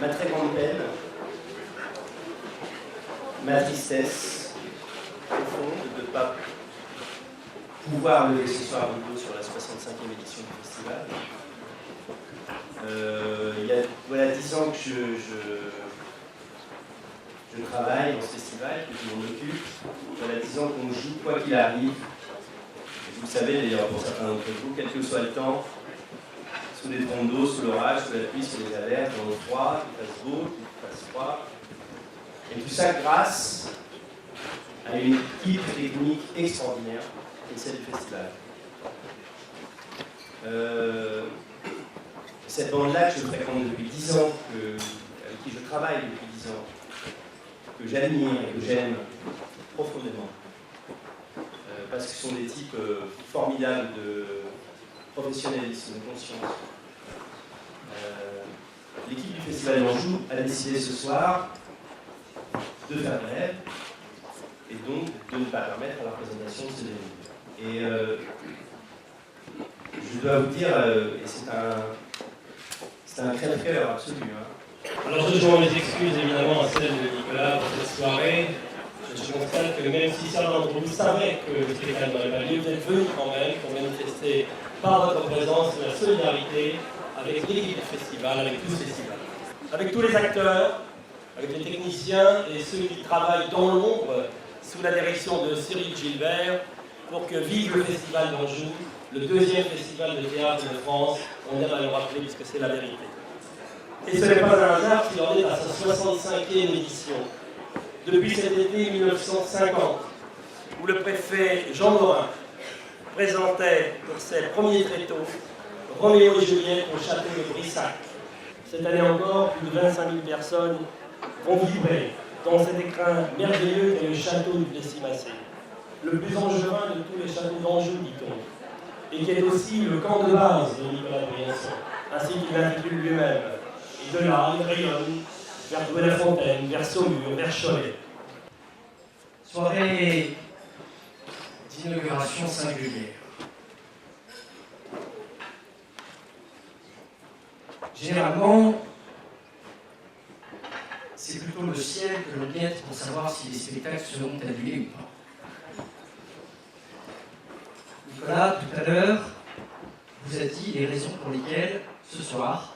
ma très grande peine, ma tristesse profonde de ne pas pouvoir lever ce soir un niveau sur la 65e édition du festival. Il y a voilà, 10 ans que je travaille dans ce festival, que je m'en occupe. Voilà 10 ans qu'on joue quoi qu'il arrive. Vous le savez d'ailleurs pour certains d'entre vous, quel que soit le temps, sous des trompes d'eau, sous l'orage, sous la pluie, sous les alertes, dans le froid, qu'il fasse beau, qu'il fasse froid. Et tout ça grâce à une équipe technique extraordinaire, qui est celle du festival. Cette bande-là que je fréquente depuis 10 ans, avec qui je travaille depuis 10 ans, que j'admire et que j'aime profondément, parce que ce sont des types formidables de professionnalisme, de conscience. L'équipe du Festival d'Anjou a décidé ce soir de faire grève et donc de ne pas permettre la représentation de ces événements. Et je dois vous dire, et c'est un crève-cœur absolu. Hein. Alors je joins mes excuses évidemment à celle de Nicolas pour cette soirée. Je constate que même si certains d'entre vous savaient que le spectacle n'aurait pas lieu, vous êtes venus quand même pour manifester par votre présence la solidarité avec l'équipe du festival, avec tout ce festival. Avec tous les acteurs, avec les techniciens et ceux qui travaillent dans l'ombre sous la direction de Cyril Gilbert pour que vive le Festival d'Anjou, le deuxième festival de théâtre de France. On aime à le rappeler puisque c'est la vérité. Et ce n'est pas un hasard qu'il en est à sa 65e édition. Depuis cet été 1950, où le préfet Jean Morin présentait pour ses premiers tréteaux Roméo et Juliette au château de Brissac. Cette année encore, plus de 25 000 personnes vont vibrer dans cet écrin merveilleux qu'est le château du Plessis-Massé. Le plus angevin de tous les châteaux d'Anjou, dit-on, et qui est aussi le camp de base de Nicolas Briançon, ainsi qu'il l'intitule lui-même. Et de là, il rayonne vers Bellefontaine, vers Saumur, vers Cholet. Soirée d'inauguration singulière. Généralement, c'est plutôt le ciel que l'on guette pour savoir si les spectacles seront annulés ou pas. Nicolas, tout à l'heure, vous a dit les raisons pour lesquelles, ce soir,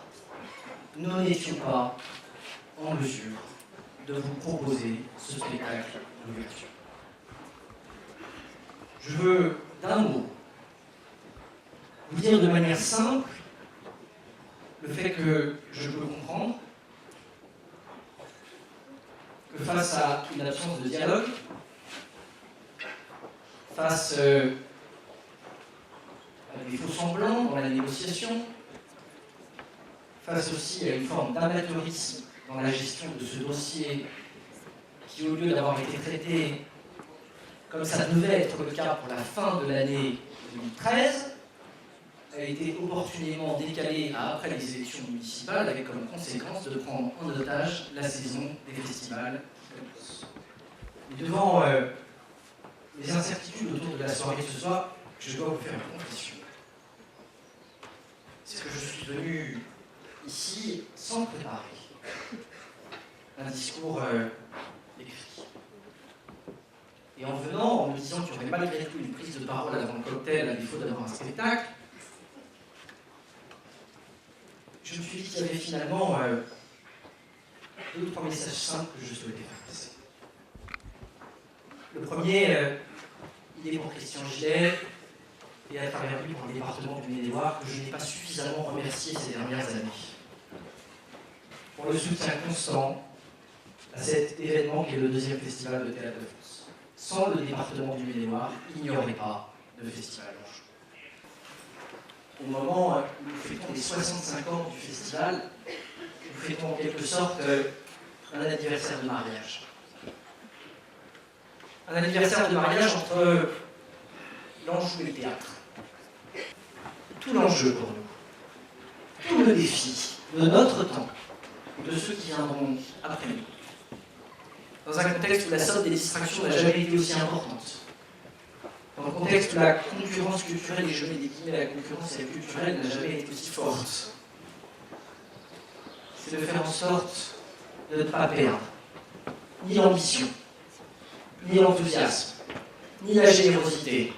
nous n'étions pas en mesure de vous proposer ce spectacle d'ouverture. Je veux, d'un mot, vous dire de manière simple le fait que je peux comprendre que face à une absence de dialogue, face à des faux semblants dans la négociation, face aussi à une forme d'amateurisme dans la gestion de ce dossier qui, au lieu d'avoir été traité comme ça devait être le cas pour la fin de l'année 2013, a été opportunément décalé à après les élections municipales, avec comme conséquence de prendre en otage la saison des festivals. Et devant les incertitudes autour de la soirée ce soir, je dois vous faire une confession. C'est que je suis venu ici sans préparer un discours écrit. Et en venant, en me disant qu'il y aurait malgré tout une prise de parole avant le cocktail, à défaut d'avoir un spectacle, je me suis dit qu'il y avait finalement 2 ou 3 messages simples que je souhaitais faire passer. Le premier, il est pour Christian Gillet, et à travers lui pour le département du Maine-et-Loire, que je n'ai pas suffisamment remercié ces dernières années. Pour le soutien constant à cet événement qui est le deuxième festival de théâtre de France. Sans le département du Maine-et-Loire, il n'y aurait pas de festival d'Anjou. Au moment où nous fêtons les 65 ans du festival, nous fêtons en quelque sorte un anniversaire de mariage. Un anniversaire de mariage entre l'Anjou et le théâtre. Tout l'enjeu pour nous, tout le défi de notre temps, de ceux qui viendront après nous. Dans un contexte où la somme des distractions n'a jamais été aussi importante. Dans un contexte où la concurrence culturelle, et je mets des guillemets, la concurrence culturelle n'a jamais été aussi forte. c'est de faire en sorte de ne pas perdre ni l'ambition, ni l'enthousiasme, ni la générosité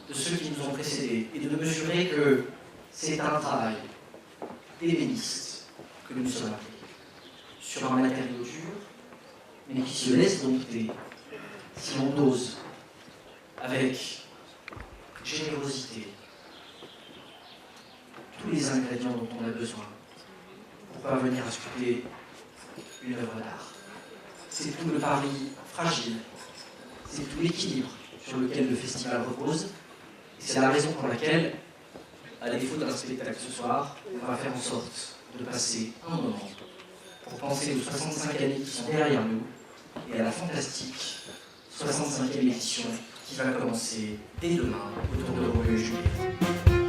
de ceux qui nous ont précédés, et de mesurer que c'est un travail d'ébéniste que nous sommes appelés, sur un matériau dur, mais qui se laisse dompter si l'on dose avec générosité tous les ingrédients dont on a besoin pour parvenir à sculpter une œuvre d'art. C'est tout le pari fragile, c'est tout l'équilibre sur lequel le festival repose, et c'est la raison pour laquelle, à défaut d'un spectacle ce soir, on va faire en sorte de passer un moment pour penser aux 65 années qui sont derrière nous et à la fantastique 65e édition qui va commencer dès demain autour de Roméo et Juliette.